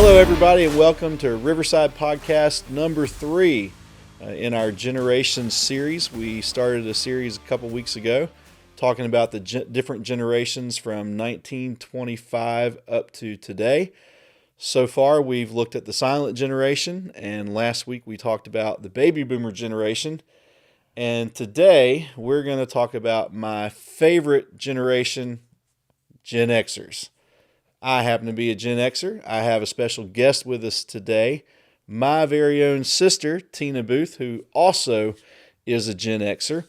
Hello, everybody, and welcome to Riverside Podcast number 3 in our Generations series. We started a series a couple weeks ago talking about the different generations from 1925 up to today. So far, we've looked at the silent generation, and last week we talked about the baby boomer generation. And today, we're going to talk about my favorite generation, Gen Xers. I happen to be a Gen Xer. I have a special guest with us today, my very own sister, Tina Booth, who also is a Gen Xer.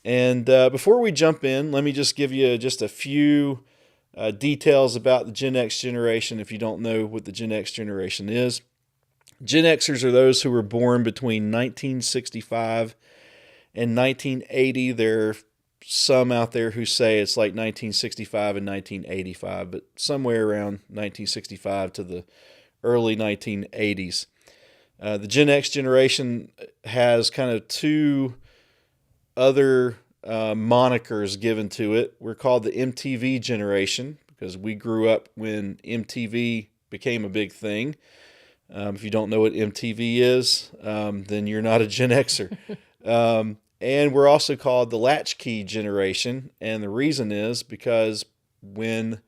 And before we jump in, let me just give you just a few details about the Gen X generation if you don't know what the Gen X generation is. Gen Xers are those who were born between 1965 and 1980. There are some out there who say it's like 1965 and 1985, but somewhere around 1965 to the early 1980s. The Gen X generation has kind of two other monikers given to it. We're called the MTV generation because we grew up when MTV became a big thing. If you don't know what MTV is, then you're not a Gen Xer. And we're also called the latchkey generation, and the reason is because when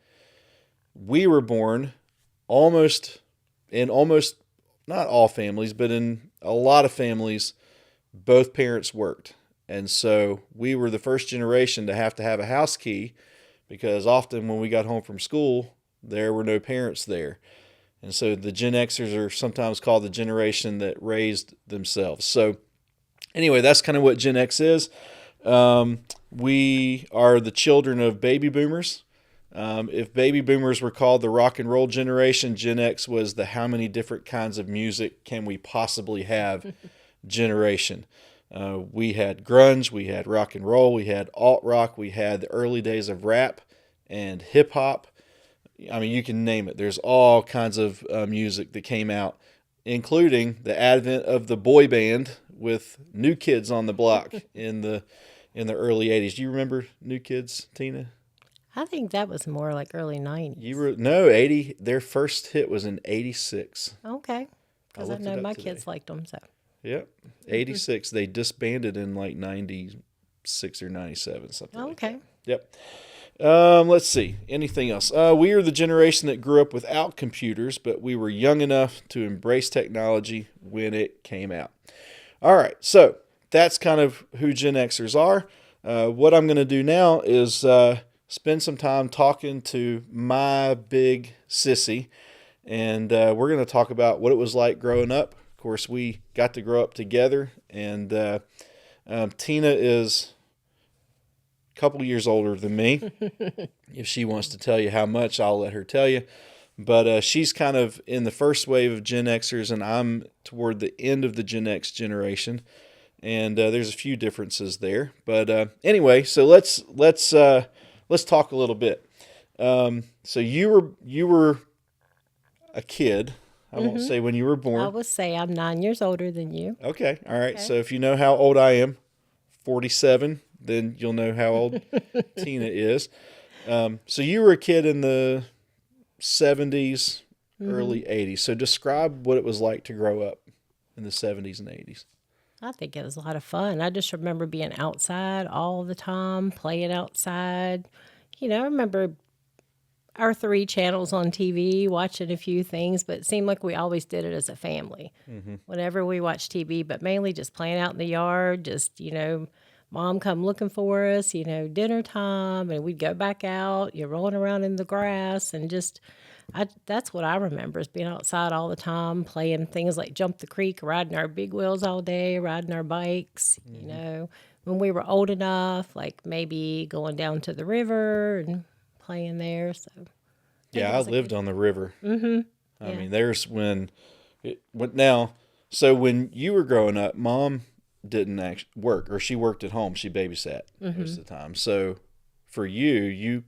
we were born, almost not all families, but in a lot of families, both parents worked. And so we were the first generation to have a house key because often when we got home from school, there were no parents there. And so the Gen Xers are sometimes called the generation that raised themselves. So anyway, that's kind of what Gen X is. We are the children of baby boomers. If baby boomers were called the rock and roll generation, Gen X was the how many different kinds of music can we possibly have generation. We had grunge, we had rock and roll, we had alt rock, we had the early days of rap and hip hop. I mean, you can name it. There's all kinds of music that came out, including the advent of the boy band with New Kids on the Block in the early 80s. Do you remember New Kids, Tina? I think that was more like early 90s. No, 80. Their first hit was in 86. Okay. Because I know my kids liked them, so. Yep. 86. They disbanded in like 96 or 97, something like that. Okay. Yep. Let's see. Anything else? We are the generation that grew up without computers, but we were young enough to embrace technology when it came out. All right, so that's kind of who Gen Xers are. What I'm going to do now is spend some time talking to my big sissy, and we're going to talk about what it was like growing up. Of course, we got to grow up together, and Tina is a couple years older than me. If she wants to tell you how much, I'll let her tell you. But she's kind of in the first wave of Gen Xers, and I'm toward the end of the Gen X generation. And there's a few differences there. But anyway, so let's talk a little bit. So you were a kid. I won't say when you were born. I would say I'm 9 years older than you. Okay, all right. Okay. So if you know how old I am, 47, then you'll know how old Tina is. So you were a kid in the 70s, early 80s. So describe what it was like to grow up in the 70s and 80s. I think it was a lot of fun. I just remember being outside all the time, playing outside. You know, I remember our 3 channels on TV, watching a few things, but it seemed like we always did it as a family. Whenever we watched TV, but mainly just playing out in the yard, just, Mom come looking for us, dinner time, and we'd go back out, you're rolling around in the grass, and just, that's what I remember, is being outside all the time, playing things like Jump the Creek, riding our big wheels all day, riding our bikes, when we were old enough, like maybe going down to the river and playing there, so. I lived on the river. I mean, there's when when you were growing up, Mom didn't actually work, or she worked at home. She babysat most of the time. So for you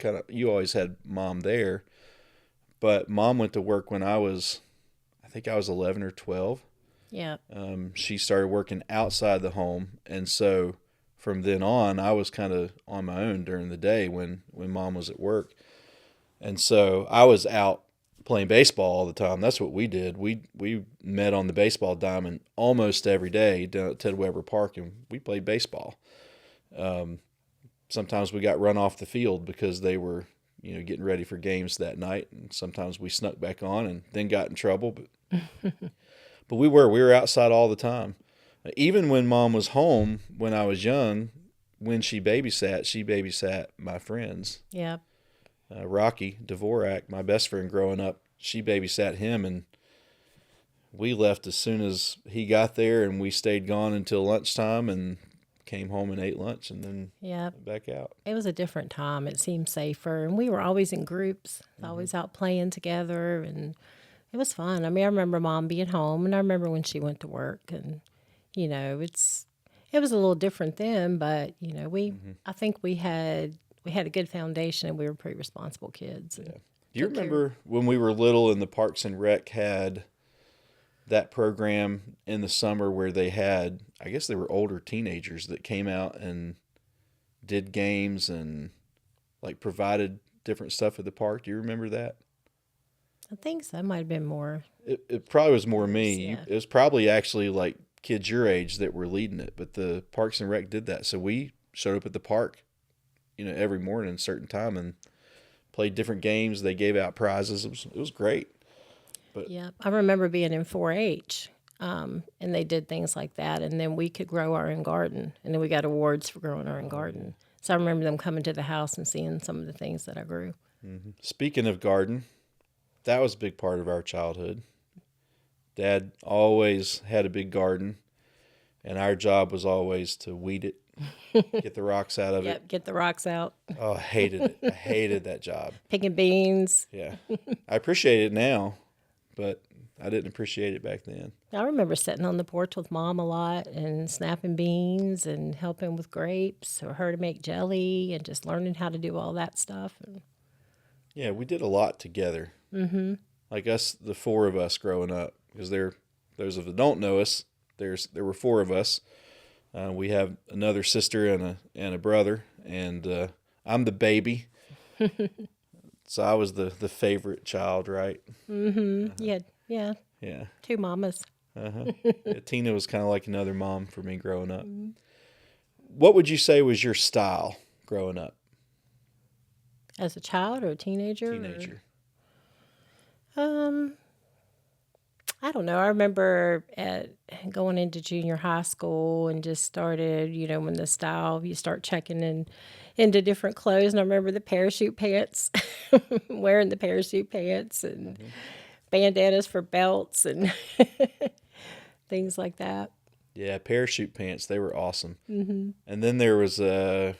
always had Mom there, but Mom went to work when I think I was 11 or 12. Yeah. She started working outside the home, and so from then on, I was kind of on my own during the day when Mom was at work. And so I was out playing baseball all the time. That's what we did. We met on the baseball diamond almost every day down at Ted Weber Park, and we played baseball. Sometimes we got run off the field because they were, getting ready for games that night, and sometimes we snuck back on and then got in trouble. But we were outside all the time. Even when Mom was home when I was young, when she babysat my friends. Yeah. Rocky Dvorak, my best friend growing up, she babysat him, and we left as soon as he got there, and we stayed gone until lunchtime and came home and ate lunch and then back out. It was a different time. It seemed safer, and we were always in groups, always out playing together, and it was fun. I mean, I remember Mom being home, and I remember when she went to work, and it was a little different then, but I think we had a good foundation, and we were pretty responsible kids. Yeah. Do you remember when we were little and the Parks and Rec had that program in the summer where they had, I guess they were older teenagers that came out and did games and like provided different stuff at the park? Do you remember that? I think so. It might have been more. It probably was more me. Yeah. It was probably actually like kids your age that were leading it, but the Parks and Rec did that. So we showed up at the park, every morning at a certain time and played different games. They gave out prizes. It was great. But yeah, I remember being in 4-H, and they did things like that, and then we could grow our own garden, and then we got awards for growing our own garden. So I remember them coming to the house and seeing some of the things that I grew. Mm-hmm. Speaking of garden, that was a big part of our childhood. Dad always had a big garden, and our job was always to weed it, get the rocks out of it. Yep, get the rocks out. Oh, I hated it. I hated that job. Picking beans. Yeah. I appreciate it now, but I didn't appreciate it back then. I remember sitting on the porch with Mom a lot and snapping beans and helping with grapes or her to make jelly and just learning how to do all that stuff. Yeah, we did a lot together. Mm-hmm. Like us, the four of us growing up, because those of that don't know us, there were four of us. We have another sister and a brother, and I'm the baby. So I was the favorite child, right? Mm-hmm. Yeah. Yeah. 2 mamas. Uh-huh. Yeah, Tina was kind of like another mom for me growing up. Mm-hmm. What would you say was your style growing up? As a child or a teenager? Teenager. I don't know. I remember going into junior high school and just started, when the style, you start checking into different clothes. And I remember the parachute pants, wearing the parachute pants and bandanas for belts and things like that. Yeah, parachute pants. They were awesome. Mm-hmm. And then there was, do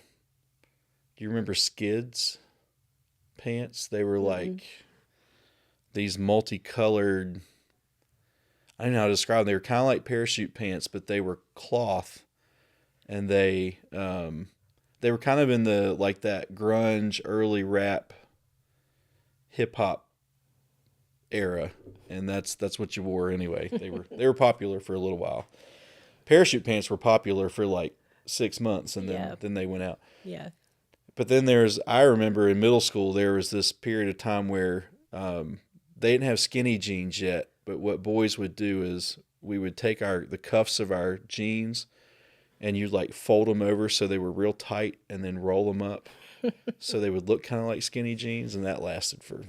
you remember Skids pants? They were like these multicolored, I don't know how to describe them. They were kind of like parachute pants, but they were cloth, and they were kind of in the like that grunge, early rap, hip hop era, and that's what you wore anyway. They were popular for a little while. Parachute pants were popular for like 6 months, and then they went out. Yeah. But then I remember in middle school there was this period of time where they didn't have skinny jeans yet. But what boys would do is we would take the cuffs of our jeans and you'd like fold them over so they were real tight and then roll them up so they would look kind of like skinny jeans. And that lasted for,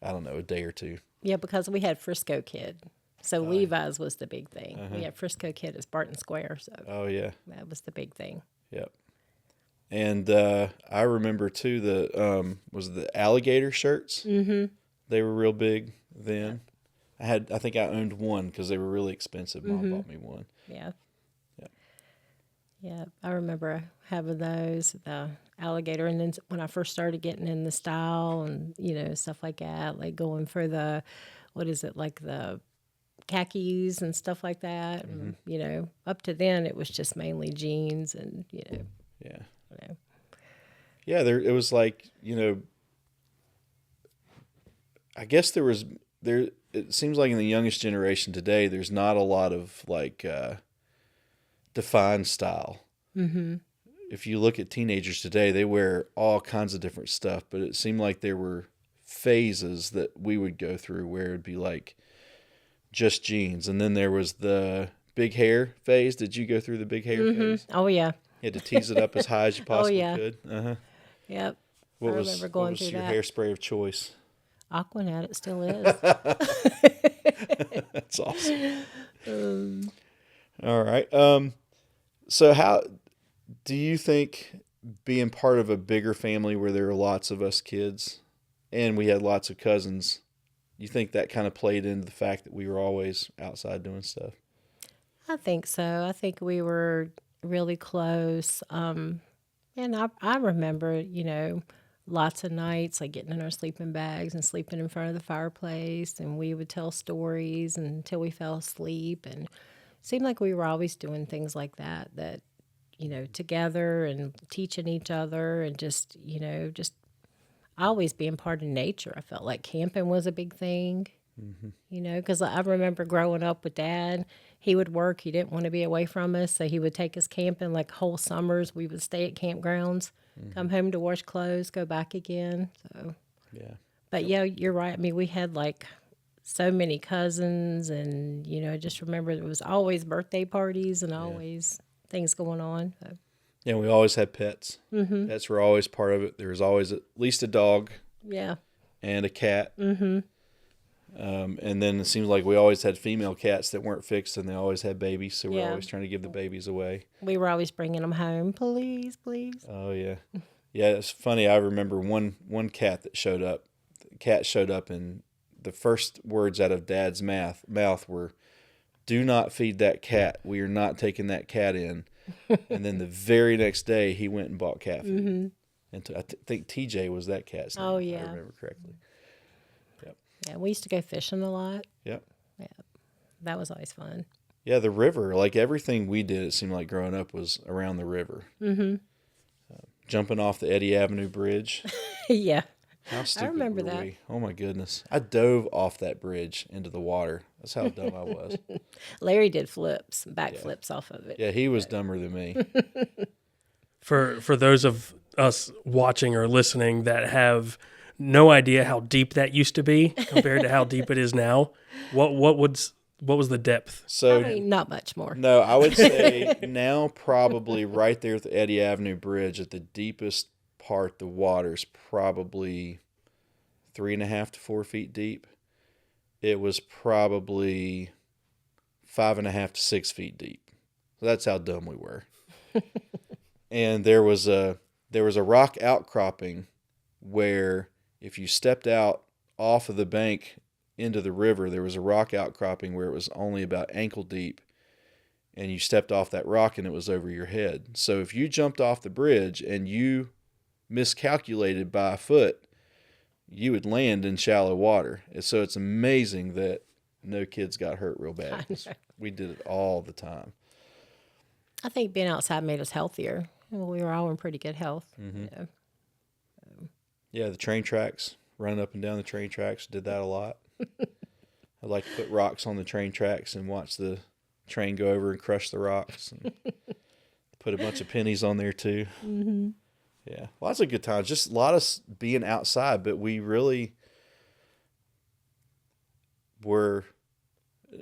I don't know, a day or two. Yeah, because we had Frisco Kid. So Levi's was the big thing. We had Frisco Kid as Barton Square. So that was the big thing. Yep. And I remember too was the alligator shirts. Mm-hmm. They were real big then. I think I owned one because they were really expensive. Mom bought me one. Yeah. Yeah, I remember having those, the alligator. And then when I first started getting in the style and, stuff like that, like going for the, like the khakis and stuff like that. Mm-hmm. And, up to then it was just mainly jeans and, Yeah. Yeah, it was like, I guess it seems like in the youngest generation today, there's not a lot of like defined style. Mm-hmm. If you look at teenagers today, they wear all kinds of different stuff, but it seemed like there were phases that we would go through where it'd be like just jeans. And then there was the big hair phase. Did you go through the big hair phase? Oh, yeah. You had to tease it up as high as you possibly yeah. could. Uh-huh. Yep. What I was, remember what going was through your that. hairspray of choice? Aquanet, it still is. That's awesome. All right. So how do you think being part of a bigger family where there are lots of us kids and we had lots of cousins, you think that kind of played into the fact that we were always outside doing stuff? I think so. I think we were really close. And I remember, lots of nights like getting in our sleeping bags and sleeping in front of the fireplace, and we would tell stories until we fell asleep. And it seemed like we were always doing things like that, together and teaching each other and just always being part of nature. I felt like camping was a big thing. Because I remember growing up with Dad. He would work. He didn't want to be away from us, so he would take us camping like whole summers. We would stay at campgrounds, come home to wash clothes, go back again. So, Yeah. but yeah, you're right. I mean, we had like so many cousins, and I just remember there was always birthday parties and always things going on. So. Yeah, we always had pets. Pets were always part of it. There was always at least a dog. Yeah. And a cat. And then it seems like we always had female cats that weren't fixed, and they always had babies, so we're always trying to give the babies away. We were always bringing them home. Please, please. Oh, yeah. Yeah, it's funny. I remember one cat that showed up. The cat showed up, and the first words out of Dad's mouth were, "Do not feed that cat. We are not taking that cat in." And then the very next day, he went and bought cat food. And I think TJ was that cat's name, if I remember correctly. Yeah, we used to go fishing a lot. Yep. Yeah, that was always fun. Yeah, the river, like everything we did, it seemed like growing up was around the river. Jumping off the Eddy Avenue Bridge. Yeah. How stupid remember were that. we? Oh, my goodness. I dove off that bridge into the water. That's how dumb I was. Larry did backflips off of it. Yeah, he was dumber than me. For those of us watching or listening that have no idea how deep that used to be compared to how deep it is now, what was the depth? So Probably not much more. No, I would say now probably right there at the Eddy Avenue Bridge at the deepest part, the water's probably 3.5 to 4 feet deep. It was probably 5.5 to 6 feet deep. So that's how dumb we were. And there was a rock outcropping where if you stepped out off of the bank into the river, there was a rock outcropping where it was only about ankle deep, and you stepped off that rock and it was over your head. So if you jumped off the bridge and you miscalculated by a foot, you would land in shallow water. And so it's amazing that no kids got hurt real bad. We did it all the time. I think being outside made us healthier. We were all in pretty good health. Yeah, the train tracks, running up and down the train tracks, did that a lot. I'd like to put rocks on the train tracks and watch the train go over and crush the rocks. And put a bunch of pennies on there too. Yeah, lots of good times. Just a lot of being outside, but we really were,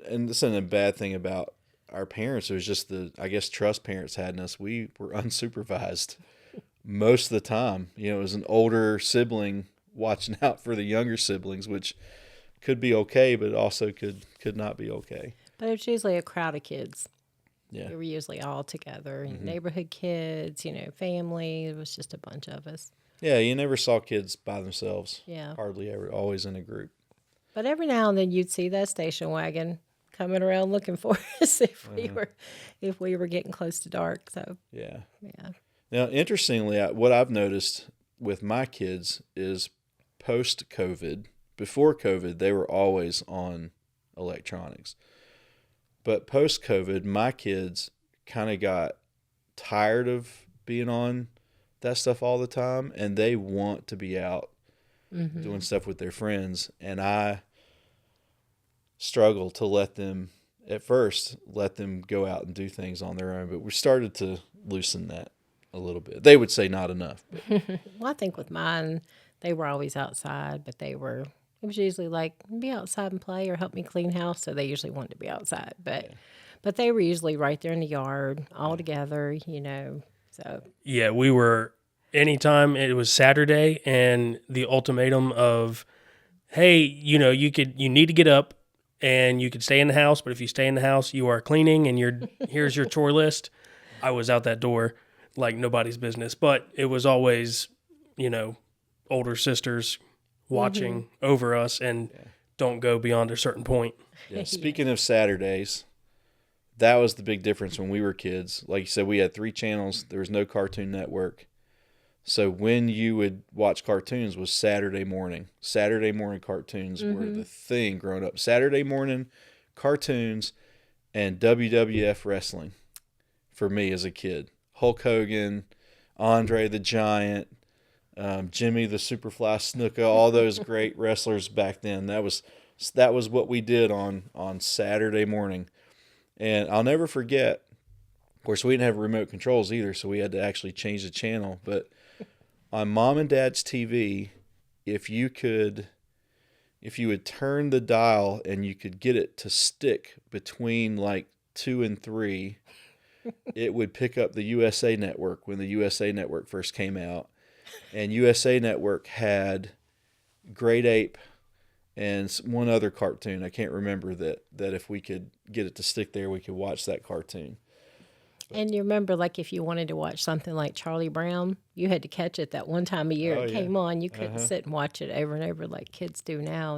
and this isn't a bad thing about our parents. It was just I guess, trust parents had in us. We were unsupervised most of the time. It was an older sibling watching out for the younger siblings, which could be okay, but also could not be okay. But it was usually a crowd of kids. Yeah. We were usually all together, neighborhood kids, family. It was just a bunch of us. Yeah, you never saw kids by themselves. Yeah. Hardly ever, always in a group. But every now and then you'd see that station wagon coming around looking for us if we were getting close to dark. So Yeah. yeah. Now, interestingly, what I've noticed with my kids is post-COVID, before COVID, they were always on electronics. But post-COVID, my kids kind of got tired of being on that stuff all the time, and they want to be out doing stuff with their friends. And I struggle to let them go out and do things on their own. But we started to loosen that a little bit. They would say not enough. But. Well, I think with mine, they were always outside, but it was usually like, be outside and play or help me clean house. So they usually wanted to be outside, but they were usually right there in the yard all together, so. Yeah, we were, anytime it was Saturday and the ultimatum of, hey, you need to get up and you could stay in the house, but if you stay in the house, you are cleaning and here's your chore list. I was out that door like nobody's business, but it was always, older sisters watching over us and don't go beyond a certain point. Yeah. Speaking of Saturdays, that was the big difference when we were kids. Like you said, we had 3 channels. There was no Cartoon Network. So when you would watch cartoons was Saturday morning. Saturday morning cartoons were the thing growing up. Saturday morning cartoons and WWF wrestling for me as a kid. Hulk Hogan, Andre the Giant, Jimmy the Superfly Snuka, all those great wrestlers back then. That was what we did on Saturday morning. And I'll never forget, of course, we didn't have remote controls either, so we had to actually change the channel. But on Mom and Dad's TV, if you would turn the dial and you could get it to stick between like 2 and 3, it would pick up the USA Network when the USA Network first came out. And USA Network had Great Ape and one other cartoon. I can't remember that if we could get it to stick there, we could watch that cartoon. And you remember, like, if you wanted to watch something like Charlie Brown, you had to catch it that one time a year it came on. You couldn't sit and watch it over and over like kids do now,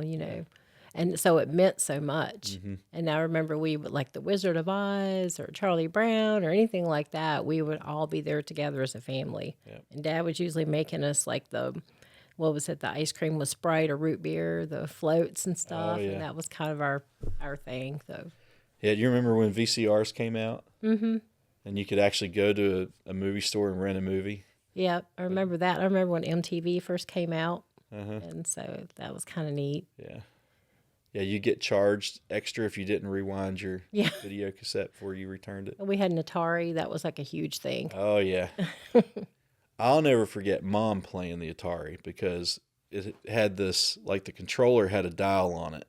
And so it meant so much. And I remember we would, like the Wizard of Oz or Charlie Brown or anything like that, we would all be there together as a family. Yep. And Dad was usually making us like the ice cream with Sprite or root beer, the floats and stuff. And that was kind of our thing. So. Yeah, do you remember when VCRs came out? Mm-hmm. And you could actually go to a movie store and rent a movie? Yeah, I remember that. I remember when MTV first came out. And so that was kind of neat. Yeah. Yeah, you get charged extra if you didn't rewind your video cassette before you returned it. We had an Atari. That was like a huge thing. Oh, yeah. I'll never forget Mom playing the Atari because it had this, like the controller had a dial on it.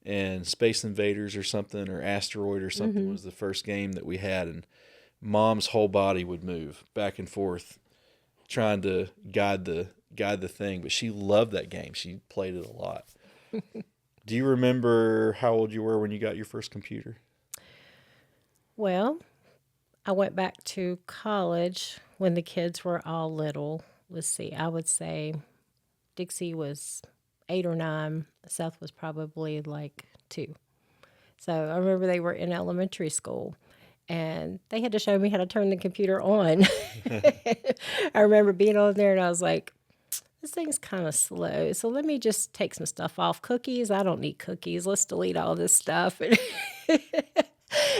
And Space Invaders or something, or Asteroid or something was the first game that we had. And Mom's whole body would move back and forth trying to guide the thing. But she loved that game. She played it a lot. Do you remember how old you were when you got your first computer? Well, I went back to college when the kids were all little. Let's see, I would say Dixie was 8 or 9. Seth was probably like 2. So I remember they were in elementary school, and they had to show me how to turn the computer on. I remember being on there, and I was like, this thing's kind of slow, so let me just take some stuff off. Cookies? I don't need cookies. Let's delete all this stuff.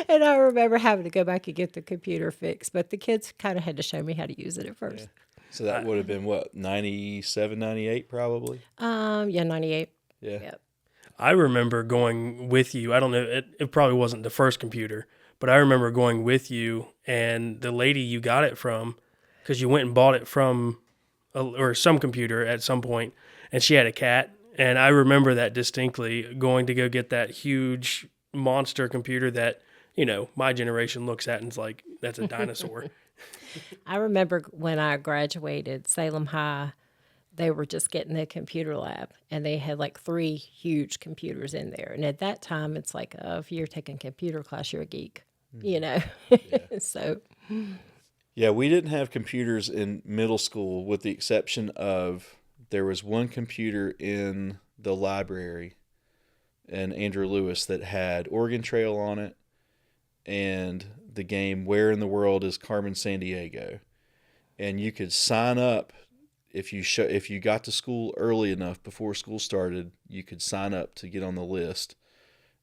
And I remember having to go back and get the computer fixed, but the kids kind of had to show me how to use it at first. Yeah. So that would have been, what, 97, 98 probably? Yeah, 98. Yeah. Yep. I remember going with you. I don't know, it probably wasn't the first computer, but I remember going with you and the lady you got it from, because you went and bought it from or some computer at some point, and she had a cat. And I remember that distinctly, going to go get that huge monster computer that, my generation looks at and is like, that's a dinosaur. I remember when I graduated Salem High, they were just getting the computer lab, and they had like 3 huge computers in there. And at that time, it's like, if you're taking computer class, you're a geek, Yeah. So. Yeah, we didn't have computers in middle school with the exception of there was one computer in the library in Andrew Lewis that had Oregon Trail on it and the game Where in the World is Carmen Sandiego. And you could sign up if you got to school early enough before school started, you could sign up to get on the list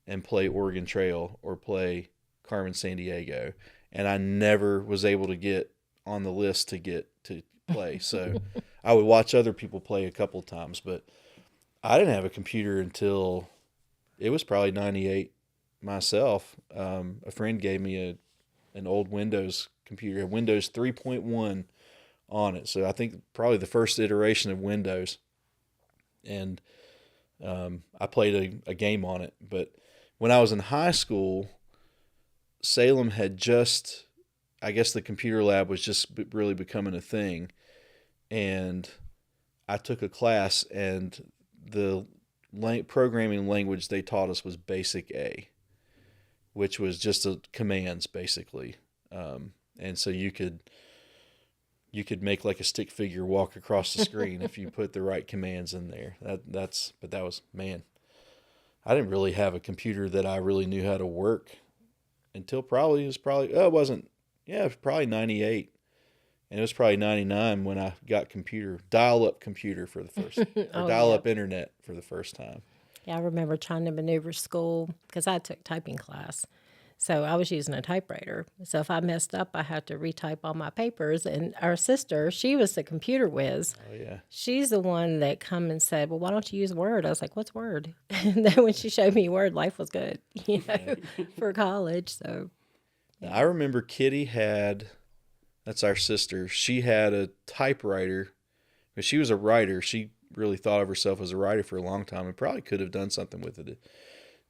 and play Oregon Trail or play Carmen Sandiego. And I never was able to get on the list to get to play. So I would watch other people play a couple times, but I didn't have a computer until it was probably 98 myself. A friend gave me an old Windows computer, a Windows 3.1 on it. So I think probably the first iteration of Windows. And I played a game on it. But when I was in high school, Salem had just, I guess the computer lab was just really becoming a thing. And I took a class, and the programming language they taught us was Basic A, which was just commands basically. And so you could make like a stick figure walk across the screen if you put the right commands in there. But that was, man, I didn't really have a computer that I really knew how to work until probably 98. And it was probably 99 when I got dial-up computer for the first, or dial-up internet for the first time. Yeah, I remember trying to maneuver school because I took typing class. So I was using a typewriter. So if I messed up, I had to retype all my papers. And our sister, she was the computer whiz. Oh, yeah. She's the one that come and said, well, why don't you use Word? I was like, what's Word? And then when she showed me Word, life was good, for college. So I remember Kitty that's our sister, she had a typewriter. But she was a writer. She really thought of herself as a writer for a long time and probably could have done something with it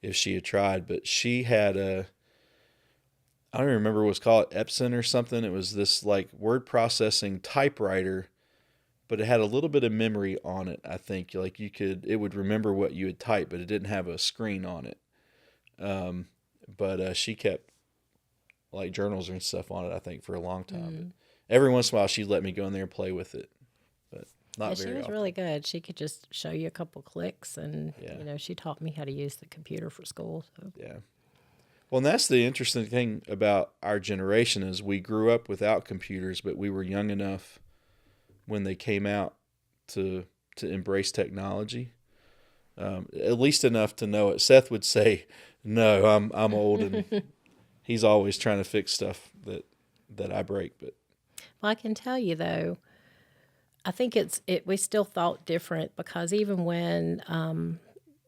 if she had tried. But she had I don't even remember what it was called, Epson or something. It was this like word processing typewriter, but it had a little bit of memory on it, I think. Like it would remember what you had typed, but it didn't have a screen on it. But she kept like journals and stuff on it, I think, for a long time. But every once in a while, she'd let me go in there and play with it, but not very often. She was really good. She could just show you a couple clicks, and she taught me how to use the computer for school. So. Yeah. Well, and that's the interesting thing about our generation is we grew up without computers, but we were young enough when they came out to embrace technology, at least enough to know it. Seth would say, "No, I'm old," and he's always trying to fix stuff that I break. But well, I can tell you though, I think we still thought different because even when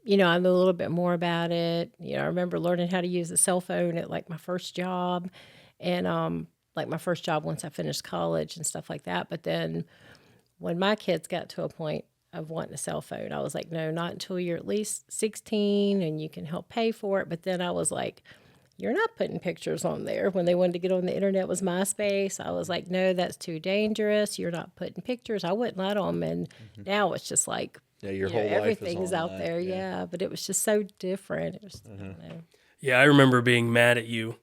I know a little bit more about it. I remember learning how to use a cell phone at like my first job, and like my first job once I finished college and stuff like that. But then when my kids got to a point of wanting a cell phone, I was like, no, not until you're at least 16 and you can help pay for it. But then I was like, you're not putting pictures on there. When they wanted to get on the internet was MySpace. I was like, no, that's too dangerous. You're not putting pictures. I wouldn't let them. And now it's just like, your whole life everything's is out there. Yeah. But it was just so different. It was, I don't know. Yeah, I remember being mad at you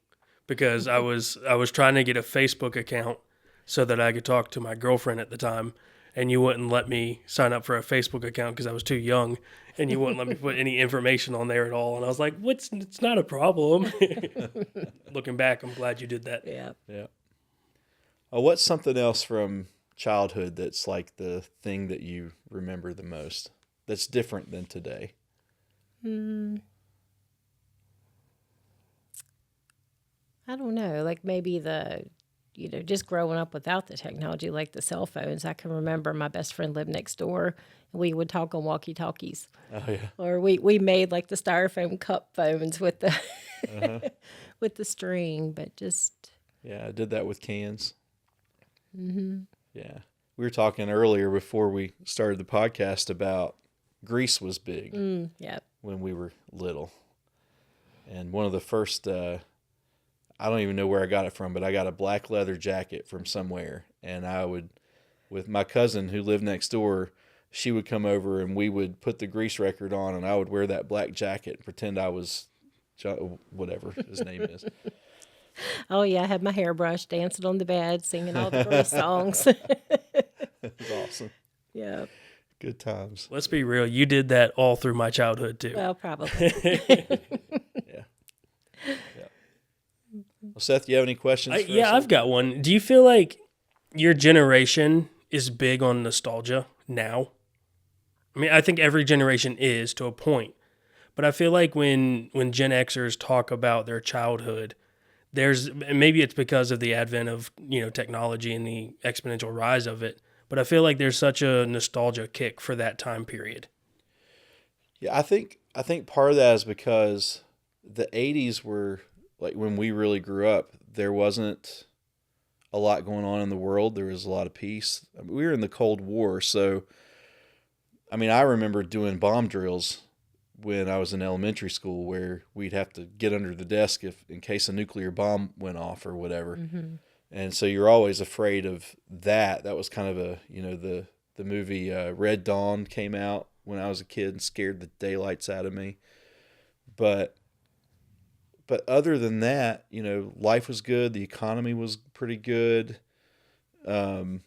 because I was trying to get a Facebook account so that I could talk to my girlfriend at the time, and you wouldn't let me sign up for a Facebook account because I was too young, and you wouldn't let me put any information on there at all. And I was like, it's not a problem. Looking back, I'm glad you did that. Yeah. Yeah. What's something else from childhood that's like the thing that you remember the most that's different than today? I don't know, like maybe just growing up without the technology, like the cell phones. I can remember my best friend lived next door, and we would talk on walkie-talkies. Oh, yeah. Or we made like the styrofoam cup phones with the with the string, but just... Yeah, I did that with cans. Mm-hmm. Yeah. We were talking earlier before we started the podcast about grease was big when we were little. And one of the first... I don't even know where I got it from, but I got a black leather jacket from somewhere. And I would, with my cousin who lived next door, she would come over and we would put the grease record on, and I would wear that black jacket and pretend I was whatever his name is. Oh, yeah, I had my hairbrush, dancing on the bed, singing all the grease songs. It was awesome. Yeah. Good times. Let's be real. You did that all through my childhood, too. Well, probably. Yeah. Well, Seth, do you have any questions? I've got one. Do you feel like your generation is big on nostalgia now? I mean, I think every generation is to a point, but I feel like when Gen Xers talk about their childhood, maybe it's because of the advent of technology and the exponential rise of it, but I feel like there's such a nostalgia kick for that time period. Yeah, I think part of that is because the 80s were, like, when we really grew up, there wasn't a lot going on in the world. There was a lot of peace. I mean, we were in the Cold War, so I mean, I remember doing bomb drills when I was in elementary school, where we'd have to get under the desk in case a nuclear bomb went off or whatever. Mm-hmm. And so you're always afraid of that. That was kind of the movie Red Dawn came out when I was a kid and scared the daylights out of me. But other than that, life was good. The economy was pretty good. You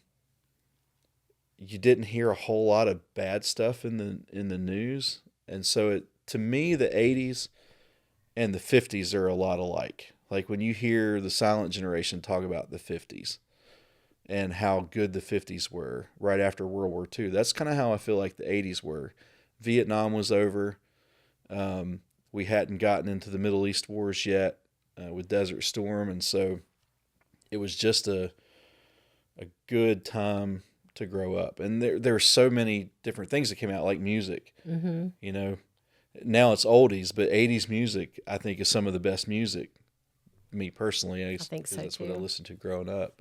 didn't hear a whole lot of bad stuff in the news. And so to me, the 80s and the 50s are a lot alike. Like when you hear the silent generation talk about the 50s and how good the 50s were right after World War II, that's kind of how I feel like the 80s were. Vietnam was over. We hadn't gotten into the Middle East wars yet with Desert Storm. And so it was just a good time to grow up. And there were so many different things that came out, like music. Mm-hmm. Now it's oldies, but 80s music, I think, is some of the best music. Me personally, I think so that's too. what I listened to growing up.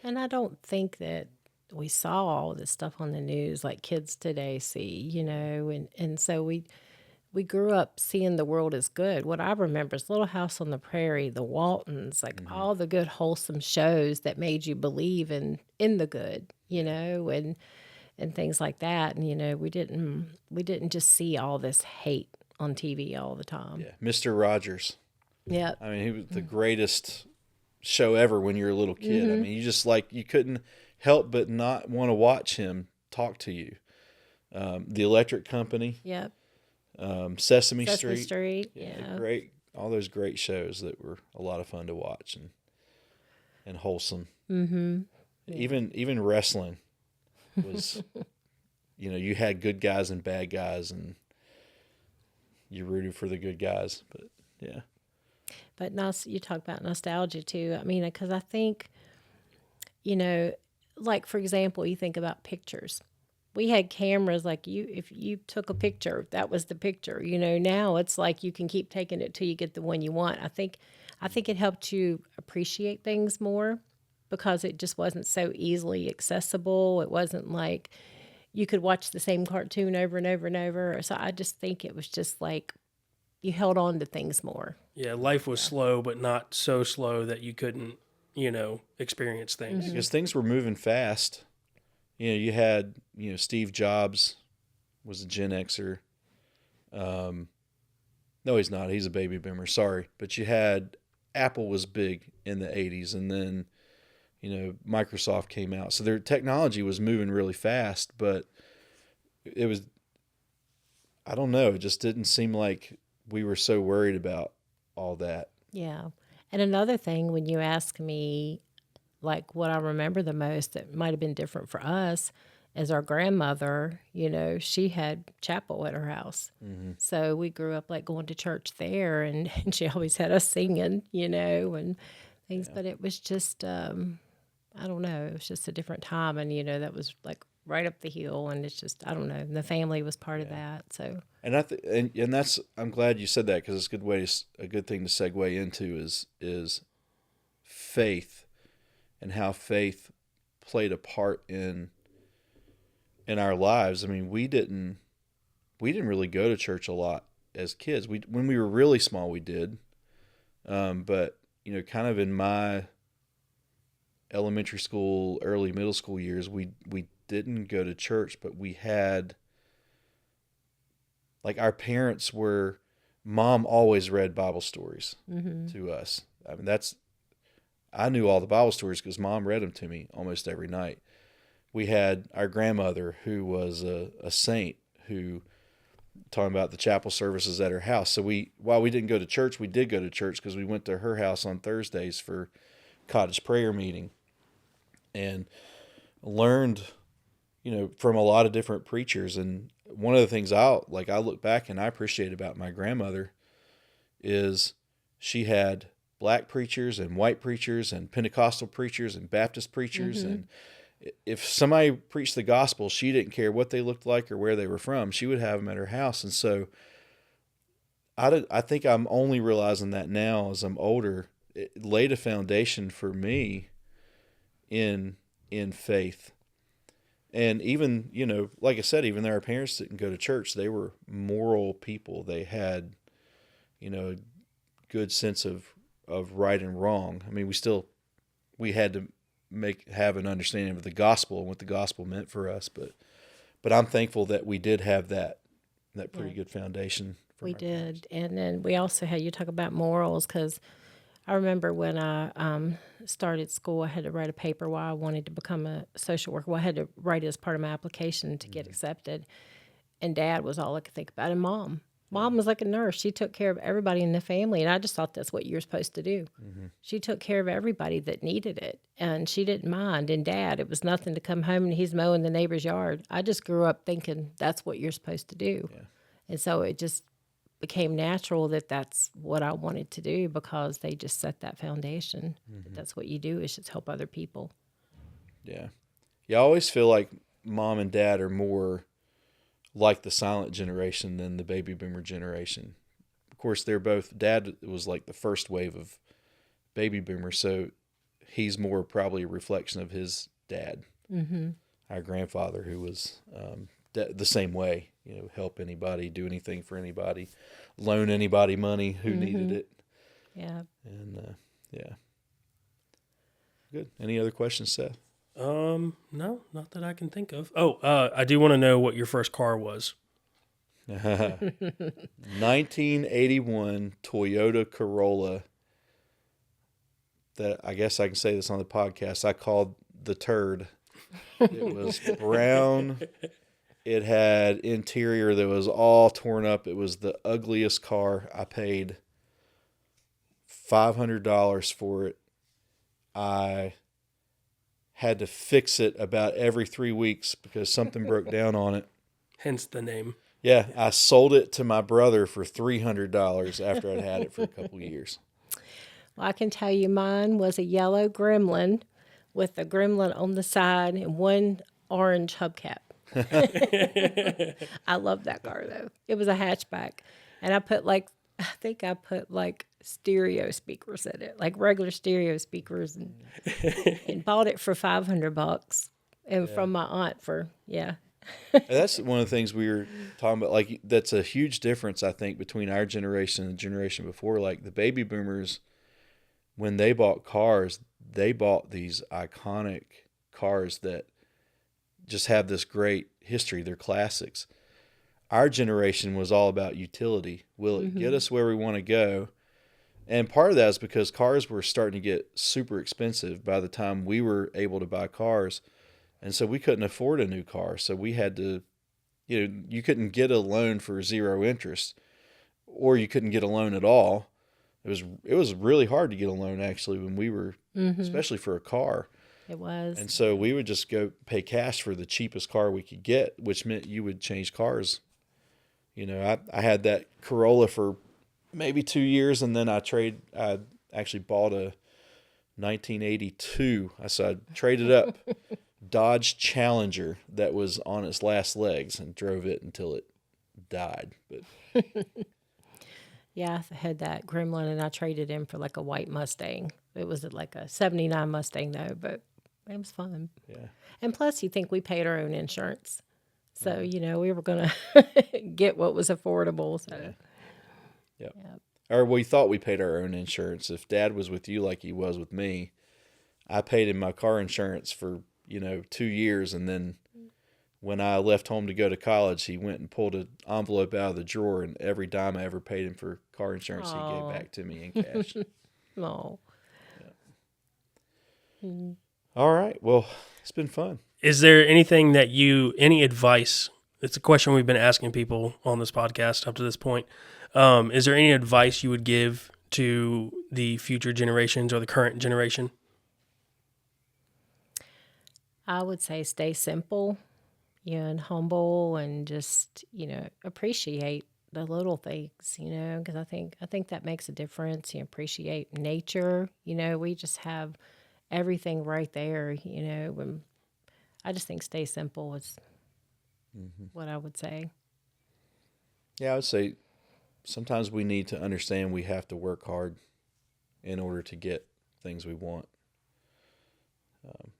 And I don't think that we saw all this stuff on the news like kids today see, and so we grew up seeing the world as good. What I remember is Little House on the Prairie, The Waltons, like all the good wholesome shows that made you believe in the good, and things like that. And we didn't just see all this hate on TV all the time. Yeah, Mr. Rogers. Yeah. I mean, he was the greatest show ever when you're a little kid. Mm-hmm. I mean, you couldn't help but not want to watch him talk to you. The Electric Company. Yep. Sesame Sesame Street. Street. Yeah, Yeah. great. All those great shows that were a lot of fun to watch and wholesome. Mm-hmm. Yeah. Even wrestling was, you had good guys and bad guys, and you rooted for the good guys. But yeah. But you talk about nostalgia too. I mean, because I think, like for example, you think about pictures. We had cameras if you took a picture, that was the picture. Now it's like you can keep taking it till you get the one you want. I think it helped you appreciate things more because it just wasn't so easily accessible. It wasn't like you could watch the same cartoon over and over and over. So I just think it was just like you held on to things more. Yeah, life was slow, but not so slow that you couldn't, experience things. Mm-hmm. Because things were moving fast. You had, Steve Jobs was a Gen Xer. No, he's not. He's a baby boomer. Sorry. But you had Apple was big in the 80s, and then, Microsoft came out. So their technology was moving really fast, but it was, I don't know, it just didn't seem like we were so worried about all that. Yeah. And another thing, when you ask me, like what I remember the most that might have been different for us is our grandmother, she had chapel at her house. Mm-hmm. So we grew up like going to church there, and she always had us singing, and things. Yeah. But it was just, I don't know, it was just a different time. And, that was like right up the hill, and it's just, I don't know, and the family was part of that. So. And and that's, I'm glad you said that, because it's a good thing to segue into is faith. And how faith played a part in our lives. I mean, we didn't really go to church a lot as kids. When we were really small, we did. But kind of in my elementary school, early middle school years, we didn't go to church, but we had, like, our parents Mom always read Bible stories to us. I mean, I knew all the Bible stories because Mom read them to me almost every night. We had our grandmother, who was a saint, who talking about the chapel services at her house. So while we didn't go to church, we did go to church because we went to her house on Thursdays for cottage prayer meeting, and learned, from a lot of different preachers. And one of the things I look back and I appreciate about my grandmother is she had Black preachers and white preachers and Pentecostal preachers and Baptist preachers. Mm-hmm. And if somebody preached the gospel, she didn't care what they looked like or where they were from. She would have them at her house. And so I think I'm only realizing that now as I'm older. It laid a foundation for me in faith. And even, like I said, even though our parents didn't go to church, they were moral people. They had, a good sense of right and wrong. I mean, we had to have an understanding of the gospel and what the gospel meant for us. But I'm thankful that we did have that pretty good foundation. We did. And then we also had, you talk about morals, because I remember when I started school, I had to write a paper why I wanted to become a social worker. Well, I had to write it as part of my application to get accepted. And Dad was all I could think about. And Mom was like a nurse. She took care of everybody in the family. And I just thought that's what you're supposed to do. Mm-hmm. She took care of everybody that needed it. And she didn't mind. And Dad, it was nothing to come home and he's mowing the neighbor's yard. I just grew up thinking that's what you're supposed to do. Yeah. And so it just became natural that that's what I wanted to do, because they just set that foundation. Mm-hmm. That's what you do, is just help other people. Yeah. Yeah, I always feel like Mom and Dad are more like the silent generation than the baby boomer generation. Of course, Dad was like the first wave of baby boomers, so he's more probably a reflection of his dad, mm-hmm. our grandfather, who was the same way. Help anybody, do anything for anybody, loan anybody money who mm-hmm. needed it. Yeah. And yeah. Good. Any other questions, Seth? No, not that I can think of. Oh, I do want to know what your first car was. 1981 Toyota Corolla. That, I guess I can say this on the podcast, I called the turd. It was brown. It had interior that was all torn up. It was the ugliest car. I paid $500 for it. I had to fix it about every 3 weeks because something broke down on it. Hence the name. Yeah, I sold it to my brother for $300 after I'd had it for a couple of years. Well, I can tell you mine was a yellow Gremlin with a Gremlin on the side and one orange hubcap. I love that car, though. It was a hatchback. And I think I put stereo speakers in it, like regular stereo speakers, and bought it for $500 and from my aunt for, yeah. And that's one of the things we were talking about. Like, that's a huge difference, I think, between our generation and the generation before. Like, the baby boomers, when they bought cars, they bought these iconic cars that just have this great history. They're classics. Our generation was all about utility. Will it get us where we want to go? And part of that is because cars were starting to get super expensive by the time we were able to buy cars. And so we couldn't afford a new car. So we had to, you couldn't get a loan for 0 interest, or you couldn't get a loan at all. It was really hard to get a loan, actually, when we were, especially for a car. It was. And so we would just go pay cash for the cheapest car we could get, which meant you would change cars. I had that Corolla for maybe 2 years, and then I actually bought a 1982. So I traded up Dodge Challenger that was on its last legs and drove it until it died. But yeah, I had that Gremlin, and I traded in for a white Mustang. It was like a 79 Mustang, though, but it was fun. Yeah. And plus, you think we paid our own insurance. So, we were going to get what was affordable. So, yeah. Yep. Or we thought we paid our own insurance. If Dad was with you like he was with me, I paid him my car insurance for, 2 years. And then when I left home to go to college, he went and pulled an envelope out of the drawer, and every dime I ever paid him for car insurance, he gave back to me in cash. Oh. Yeah. All right. Well, it's been fun. Is there anything any advice? It's a question we've been asking people on this podcast up to this point. Is there any advice you would give to the future generations or the current generation? I would say stay simple, and humble, and just, appreciate the little things, because I think that makes a difference. You appreciate nature. We just have everything right there, when I just think stay simple is what I would say. Yeah, I would say sometimes we need to understand we have to work hard in order to get things we want.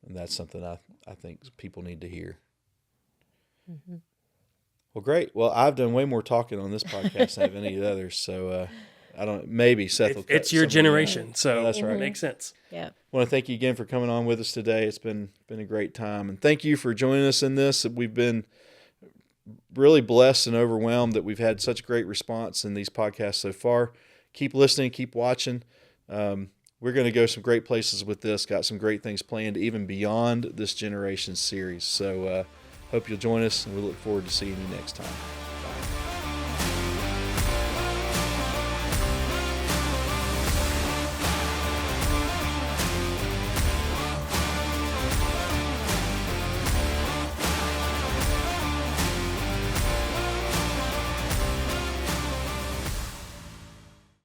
And that's something I think people need to hear. Well, great. Well, I've done way more talking on this podcast than any of the others. So I don't. Maybe Seth will. It's your generation, so that's right. It makes sense. Yeah. I want to thank you again for coming on with us today. It's been a great time, and thank you for joining us in this. We've been really blessed and overwhelmed that we've had such great response in these podcasts so far. Keep listening, keep watching. We're going to go some great places with this. Got some great things planned even beyond this generation series. So hope you'll join us, and we look forward to seeing you next time.